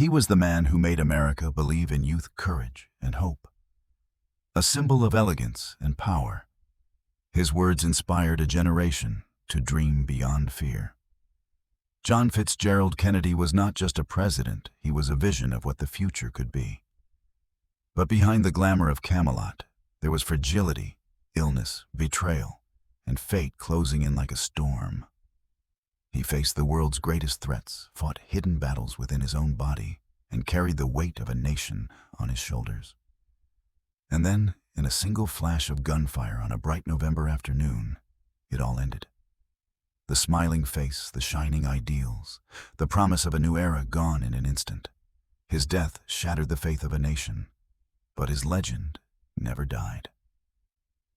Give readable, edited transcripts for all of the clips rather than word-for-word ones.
He was the man who made America believe in youth, courage, and hope. A symbol of elegance and power, his words inspired a generation to dream beyond fear. John Fitzgerald Kennedy was not just a president, he was a vision of what the future could be. But behind the glamour of Camelot, there was fragility, illness, betrayal, and fate closing in like a storm. He faced the world's greatest threats, fought hidden battles within his own body, and carried the weight of a nation on his shoulders. And then, in a single flash of gunfire on a bright November afternoon, it all ended. The smiling face, the shining ideals, the promise of a new era gone in an instant. His death shattered the faith of a nation, but his legend never died.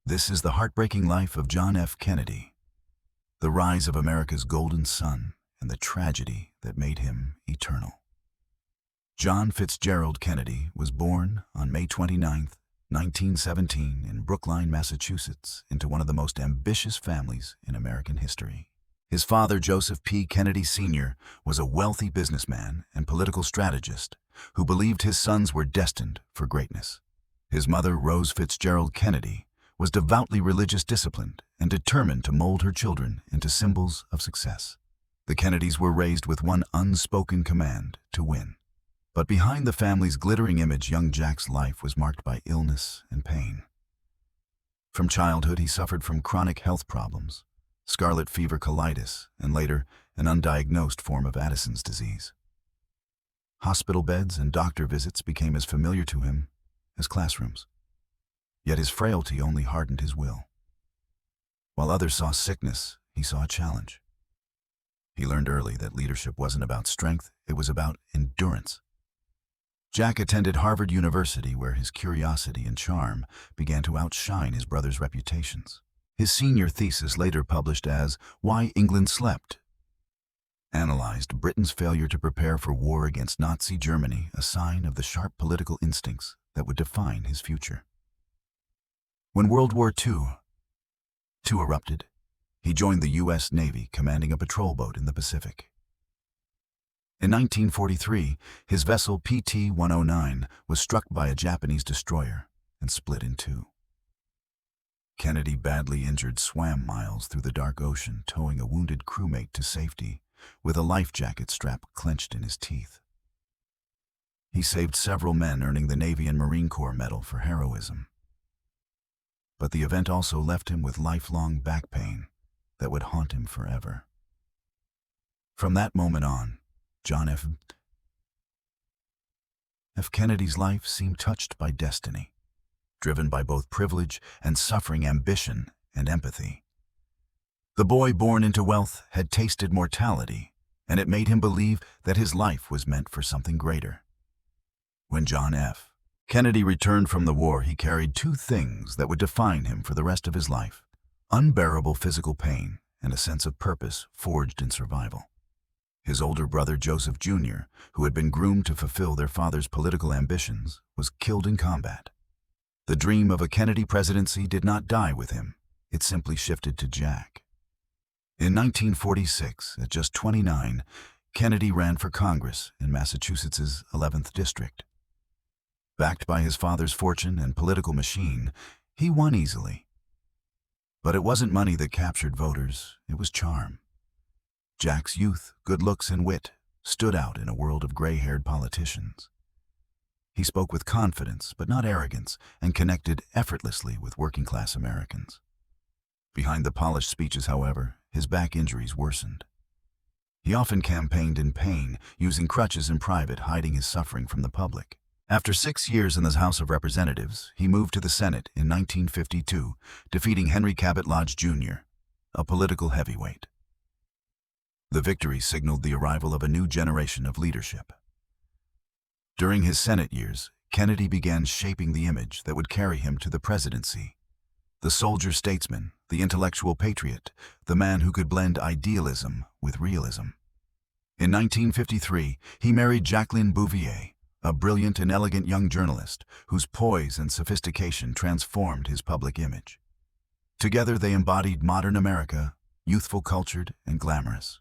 This is the heartbreaking life of John F. Kennedy, the rise of America's golden sun and the tragedy that made him eternal. John Fitzgerald Kennedy was born on May 29, 1917 in Brookline, Massachusetts, into one of the most ambitious families in American history. His father, Joseph P. Kennedy Sr., was a wealthy businessman and political strategist who believed his sons were destined for greatness. His mother, Rose Fitzgerald Kennedy, was devoutly religious, disciplined, and determined to mold her children into symbols of success. The Kennedys were raised with one unspoken command: to win. But behind the family's glittering image, young Jack's life was marked by illness and pain. From childhood, he suffered from chronic health problems, scarlet fever, colitis, and later, an undiagnosed form of Addison's disease. Hospital beds and doctor visits became as familiar to him as classrooms. Yet his frailty only hardened his will. While others saw sickness, he saw a challenge. He learned early that leadership wasn't about strength, it was about endurance. Jack attended Harvard University, where his curiosity and charm began to outshine his brother's reputations. His senior thesis, later published as Why England Slept, analyzed Britain's failure to prepare for war against Nazi Germany, a sign of the sharp political instincts that would define his future. When World War II erupted, he joined the U.S. Navy, commanding a patrol boat in the Pacific. In 1943, his vessel PT-109 was struck by a Japanese destroyer and split in two. Kennedy, badly injured, swam miles through the dark ocean, towing a wounded crewmate to safety with a life jacket strap clenched in his teeth. He saved several men, earning the Navy and Marine Corps Medal for heroism. But the event also left him with lifelong back pain that would haunt him forever. From that moment on, John F. Kennedy's life seemed touched by destiny, driven by both privilege and suffering, ambition and empathy. The boy born into wealth had tasted mortality, and it made him believe that his life was meant for something greater. When John F. Kennedy returned from the war, he carried two things that would define him for the rest of his life: unbearable physical pain and a sense of purpose forged in survival. His older brother, Joseph Jr., who had been groomed to fulfill their father's political ambitions, was killed in combat. The dream of a Kennedy presidency did not die with him. It simply shifted to Jack. In 1946, at just 29, Kennedy ran for Congress in Massachusetts' 11th District. Backed by his father's fortune and political machine, he won easily. But it wasn't money that captured voters, it was charm. Jack's youth, good looks, and wit stood out in a world of gray-haired politicians. He spoke with confidence, but not arrogance, and connected effortlessly with working-class Americans. Behind the polished speeches, however, his back injuries worsened. He often campaigned in pain, using crutches in private, hiding his suffering from the public. After 6 years in the House of Representatives, he moved to the Senate in 1952, defeating Henry Cabot Lodge Jr., a political heavyweight. The victory signaled the arrival of a new generation of leadership. During his Senate years, Kennedy began shaping the image that would carry him to the presidency. The soldier-statesman, the intellectual patriot, the man who could blend idealism with realism. In 1953, he married Jacqueline Bouvier, a brilliant and elegant young journalist whose poise and sophistication transformed his public image. Together they embodied modern America, youthful, cultured, and glamorous.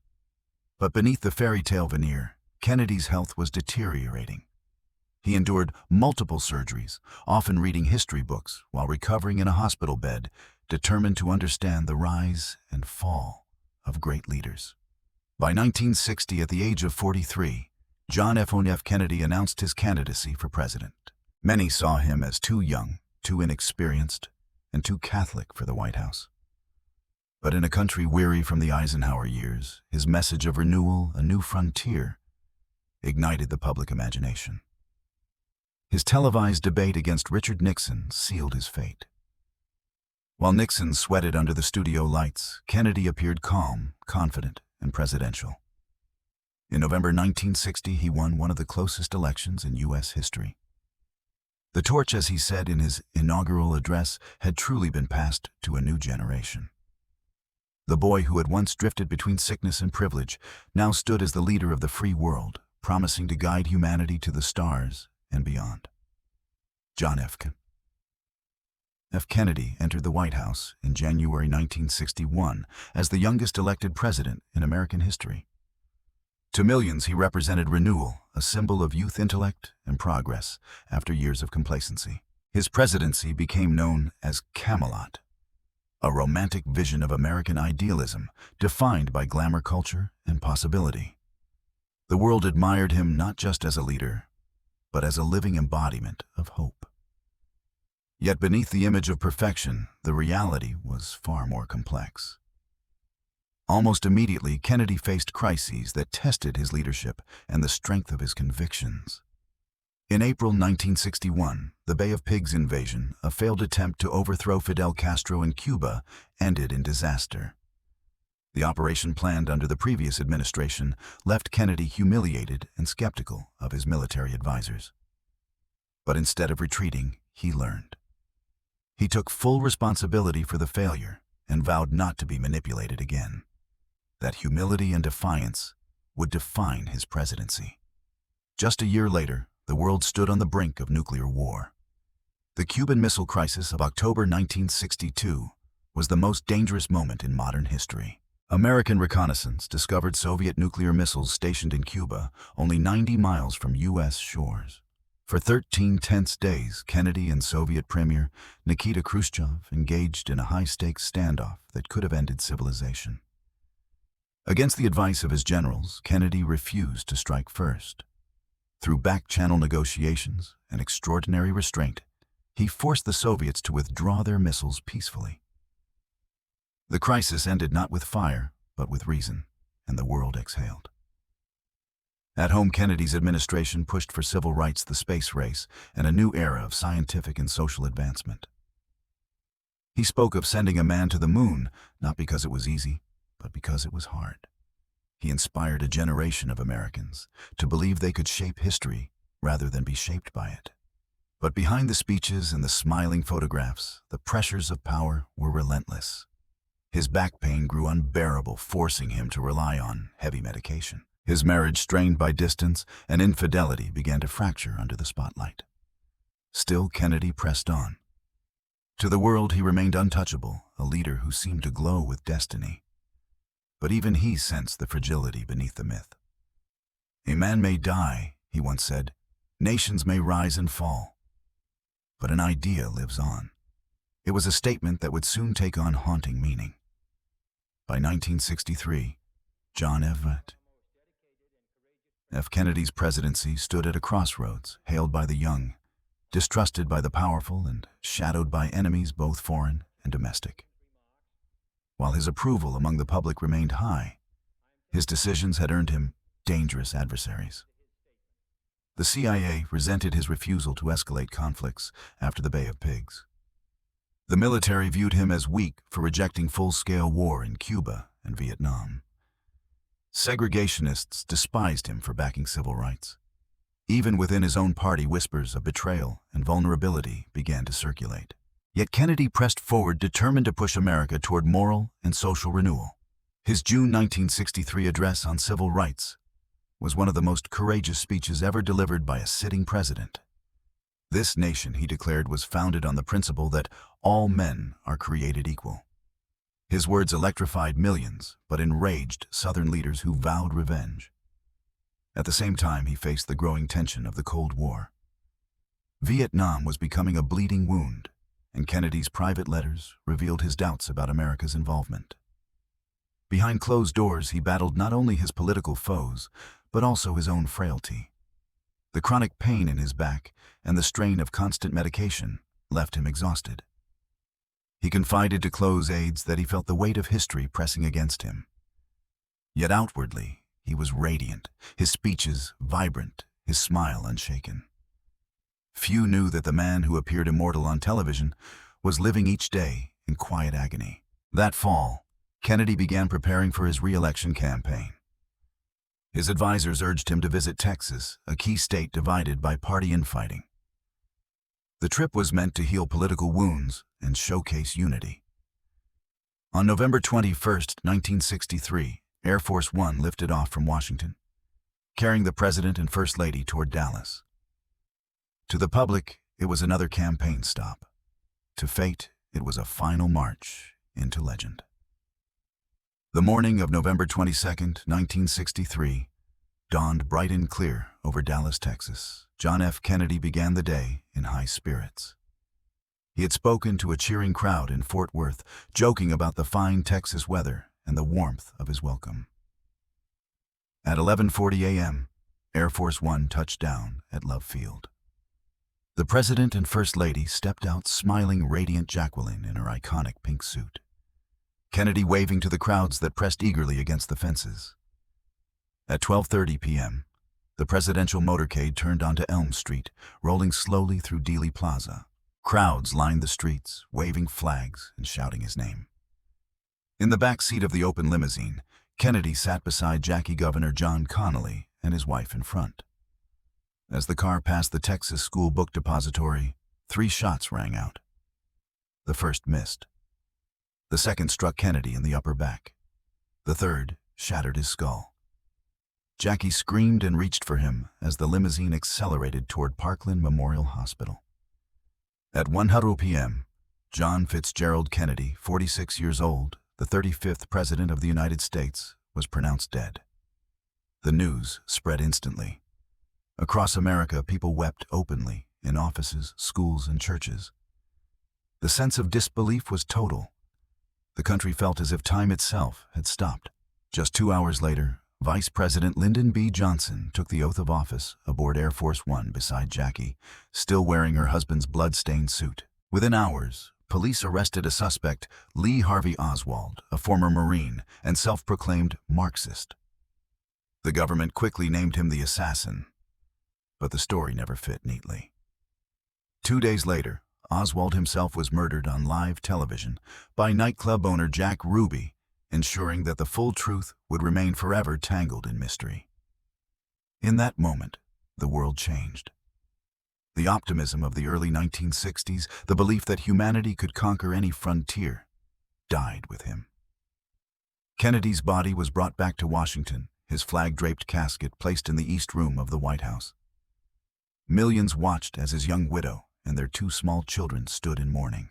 But beneath the fairy tale veneer, Kennedy's health was deteriorating. He endured multiple surgeries, often reading history books while recovering in a hospital bed, determined to understand the rise and fall of great leaders. By 1960, at the age of 43, John F. Kennedy announced his candidacy for president. Many saw him as too young, too inexperienced, and too Catholic for the White House. But in a country weary from the Eisenhower years, his message of renewal, a new frontier, ignited the public imagination. His televised debate against Richard Nixon sealed his fate. While Nixon sweated under the studio lights, Kennedy appeared calm, confident, and presidential. In November 1960, he won one of the closest elections in U.S. history. The torch, as he said in his inaugural address, had truly been passed to a new generation. The boy who had once drifted between sickness and privilege now stood as the leader of the free world, promising to guide humanity to the stars and beyond. John F. Kennedy entered the White House in January 1961 as the youngest elected president in American history. To millions, he represented renewal, a symbol of youth intellect and progress after years of complacency. His presidency became known as Camelot, a romantic vision of American idealism defined by glamour culture and possibility. The world admired him not just as a leader, but as a living embodiment of hope. Yet beneath the image of perfection, the reality was far more complex. Almost immediately, Kennedy faced crises that tested his leadership and the strength of his convictions. In April 1961, the Bay of Pigs invasion, a failed attempt to overthrow Fidel Castro in Cuba, ended in disaster. The operation planned under the previous administration left Kennedy humiliated and skeptical of his military advisors. But instead of retreating, he learned. He took full responsibility for the failure and vowed not to be manipulated again. That humility and defiance would define his presidency. Just a year later, the world stood on the brink of nuclear war. The Cuban Missile Crisis of October 1962 was the most dangerous moment in modern history. American reconnaissance discovered Soviet nuclear missiles stationed in Cuba, only 90 miles from U.S. shores. For 13 tense days, Kennedy and Soviet Premier Nikita Khrushchev engaged in a high-stakes standoff that could have ended civilization. Against the advice of his generals, Kennedy refused to strike first. Through back-channel negotiations and extraordinary restraint, he forced the Soviets to withdraw their missiles peacefully. The crisis ended not with fire, but with reason, and the world exhaled. At home, Kennedy's administration pushed for civil rights, the space race, and a new era of scientific and social advancement. He spoke of sending a man to the moon, not because it was easy, but because it was hard. He inspired a generation of Americans to believe they could shape history rather than be shaped by it. But behind the speeches and the smiling photographs, the pressures of power were relentless. His back pain grew unbearable, forcing him to rely on heavy medication. His marriage, strained by distance and infidelity, began to fracture under the spotlight. Still, Kennedy pressed on. To the world, he remained untouchable, a leader who seemed to glow with destiny. But even he sensed the fragility beneath the myth. "A man may die," he once said. "Nations may rise and fall. But an idea lives on." It was a statement that would soon take on haunting meaning. By 1963, John F. Kennedy's presidency stood at a crossroads, hailed by the young, distrusted by the powerful, and shadowed by enemies both foreign and domestic. While his approval among the public remained high, his decisions had earned him dangerous adversaries. The CIA resented his refusal to escalate conflicts after the Bay of Pigs. The military viewed him as weak for rejecting full-scale war in Cuba and Vietnam. Segregationists despised him for backing civil rights. Even within his own party, whispers of betrayal and vulnerability began to circulate. Yet Kennedy pressed forward, determined to push America toward moral and social renewal. His June 1963 address on civil rights was one of the most courageous speeches ever delivered by a sitting president. This nation, he declared, was founded on the principle that all men are created equal. His words electrified millions, but enraged Southern leaders who vowed revenge. At the same time, he faced the growing tension of the Cold War. Vietnam was becoming a bleeding wound, and Kennedy's private letters revealed his doubts about America's involvement. Behind closed doors, he battled not only his political foes, but also his own frailty. The chronic pain in his back and the strain of constant medication left him exhausted. He confided to close aides that he felt the weight of history pressing against him. Yet outwardly, he was radiant, his speeches vibrant, his smile unshaken. Few knew that the man who appeared immortal on television was living each day in quiet agony. That fall, Kennedy began preparing for his re-election campaign. His advisors urged him to visit Texas, a key state divided by party infighting. The trip was meant to heal political wounds and showcase unity. On November 21, 1963, Air Force One lifted off from Washington, carrying the President and First Lady toward Dallas. To the public, it was another campaign stop. To fate, it was a final march into legend. The morning of November 22, 1963, dawned bright and clear over Dallas, Texas. John F. Kennedy began the day in high spirits. He had spoken to a cheering crowd in Fort Worth, joking about the fine Texas weather and the warmth of his welcome. At 11:40 a.m., Air Force One touched down at Love Field. The President and First Lady stepped out smiling, radiant Jacqueline in her iconic pink suit, Kennedy waving to the crowds that pressed eagerly against the fences. At 12:30 p.m., the presidential motorcade turned onto Elm Street, rolling slowly through Dealey Plaza. Crowds lined the streets, waving flags and shouting his name. In the back seat of the open limousine, Kennedy sat beside Jackie Governor John Connally and his wife in front. As the car passed the Texas School Book Depository, 3 shots rang out. The first missed. The second struck Kennedy in the upper back. The third shattered his skull. Jackie screamed and reached for him as the limousine accelerated toward Parkland Memorial Hospital. At 1:00 p.m., John Fitzgerald Kennedy, 46 years old, the 35th President of the United States, was pronounced dead. The news spread instantly. Across America, people wept openly in offices, schools, and churches. The sense of disbelief was total. The country felt as if time itself had stopped. Just 2 hours later, Vice President Lyndon B. Johnson took the oath of office aboard Air Force One beside Jackie, still wearing her husband's blood-stained suit. Within hours, police arrested a suspect, Lee Harvey Oswald, a former Marine and self-proclaimed Marxist. The government quickly named him the assassin, but the story never fit neatly. 2 days later, Oswald himself was murdered on live television by nightclub owner Jack Ruby, ensuring that the full truth would remain forever tangled in mystery. In that moment, the world changed. The optimism of the early 1960s, the belief that humanity could conquer any frontier, died with him. Kennedy's body was brought back to Washington, his flag-draped casket placed in the East Room of the White House. Millions watched as his young widow and their 2 small children stood in mourning.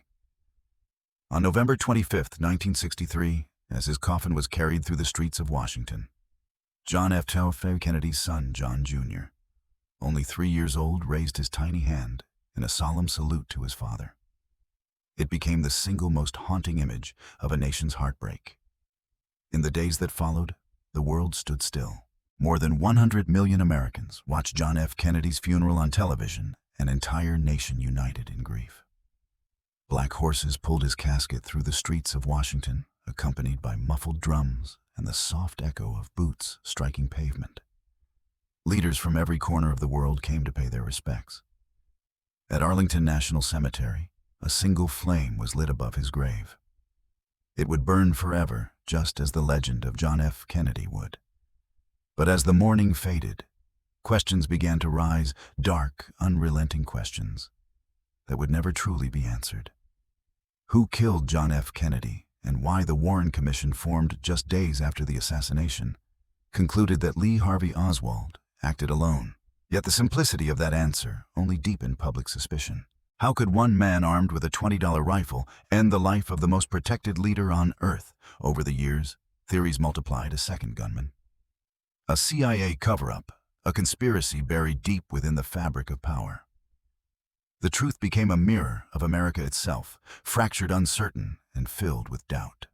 On November 25, 1963, as his coffin was carried through the streets of Washington, John F. Kennedy's son, John Jr., only 3 years old, raised his tiny hand in a solemn salute to his father. It became the single most haunting image of a nation's heartbreak. In the days that followed, the world stood still. More than 100 million Americans watched John F. Kennedy's funeral on television, an entire nation united in grief. Black horses pulled his casket through the streets of Washington, accompanied by muffled drums and the soft echo of boots striking pavement. Leaders from every corner of the world came to pay their respects. At Arlington National Cemetery, a single flame was lit above his grave. It would burn forever, just as the legend of John F. Kennedy would. But as the mourning faded, questions began to rise, dark, unrelenting questions that would never truly be answered. Who killed John F. Kennedy, and why the Warren Commission, formed just days after the assassination, concluded that Lee Harvey Oswald acted alone? Yet the simplicity of that answer only deepened public suspicion. How could one man armed with a $20 rifle end the life of the most protected leader on Earth? Over the years, theories multiplied. A second gunman, a CIA cover-up, a conspiracy buried deep within the fabric of power. The truth became a mirror of America itself, fractured, uncertain, and filled with doubt.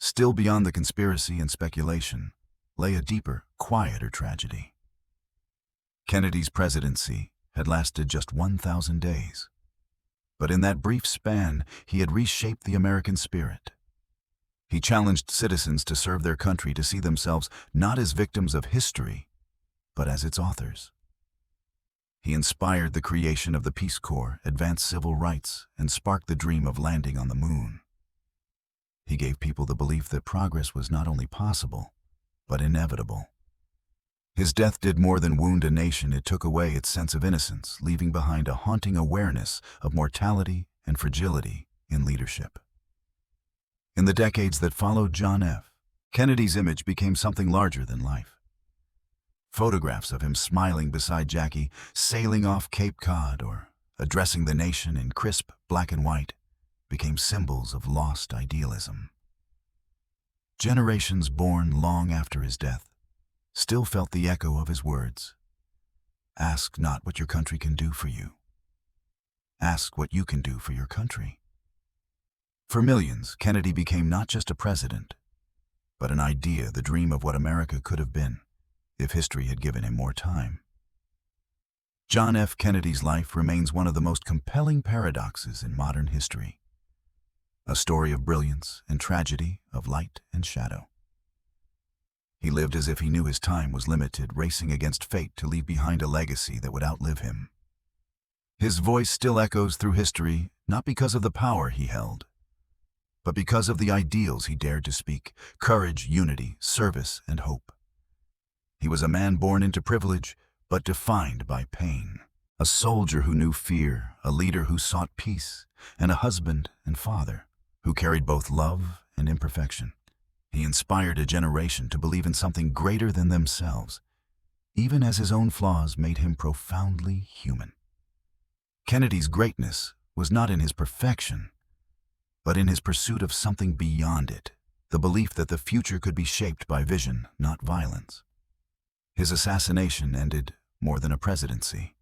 Still beyond the conspiracy and speculation lay a deeper, quieter tragedy. Kennedy's presidency had lasted just 1,000 days. But in that brief span, he had reshaped the American spirit. He challenged citizens to serve their country, to see themselves not as victims of history, but as its authors. He inspired the creation of the Peace Corps, advanced civil rights, and sparked the dream of landing on the moon. He gave people the belief that progress was not only possible, but inevitable. His death did more than wound a nation. It took away its sense of innocence, leaving behind a haunting awareness of mortality and fragility in leadership. In the decades that followed John F. Kennedy's image became something larger than life. Photographs of him smiling beside Jackie, sailing off Cape Cod, or addressing the nation in crisp black and white became symbols of lost idealism. Generations born long after his death still felt the echo of his words. Ask not what your country can do for you. Ask what you can do for your country. For millions, Kennedy became not just a president, but an idea, the dream of what America could have been if history had given him more time. John F. Kennedy's life remains one of the most compelling paradoxes in modern history. A story of brilliance and tragedy, of light and shadow. He lived as if he knew his time was limited, racing against fate to leave behind a legacy that would outlive him. His voice still echoes through history, not because of the power he held, but because of the ideals he dared to speak: courage, unity, service, and hope. He was a man born into privilege, but defined by pain. A soldier who knew fear, a leader who sought peace, and a husband and father who carried both love and imperfection. He inspired a generation to believe in something greater than themselves, even as his own flaws made him profoundly human. Kennedy's greatness was not in his perfection, but in his pursuit of something beyond it, the belief that the future could be shaped by vision, not violence. His assassination ended more than a presidency.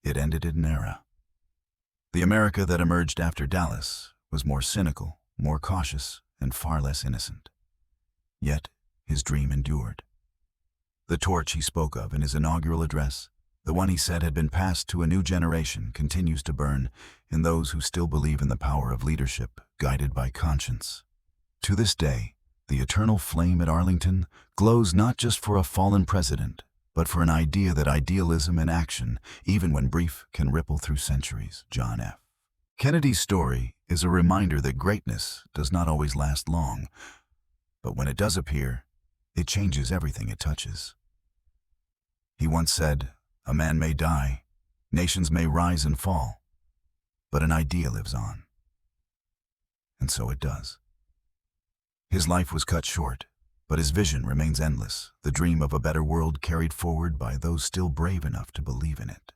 It ended an era. The America that emerged after Dallas was more cynical, more cautious, and far less innocent. Yet, his dream endured. The torch he spoke of in his inaugural address, the one he said had been passed to a new generation, continues to burn in those who still believe in the power of leadership guided by conscience. To this day, the eternal flame at Arlington glows not just for a fallen president, but for an idea that idealism and action, even when brief, can ripple through centuries. John F. Kennedy's story is a reminder that greatness does not always last long, but when it does appear, it changes everything it touches. He once said, "A man may die, nations may rise and fall, but an idea lives on." And so it does. His life was cut short, but his vision remains endless, the dream of a better world carried forward by those still brave enough to believe in it.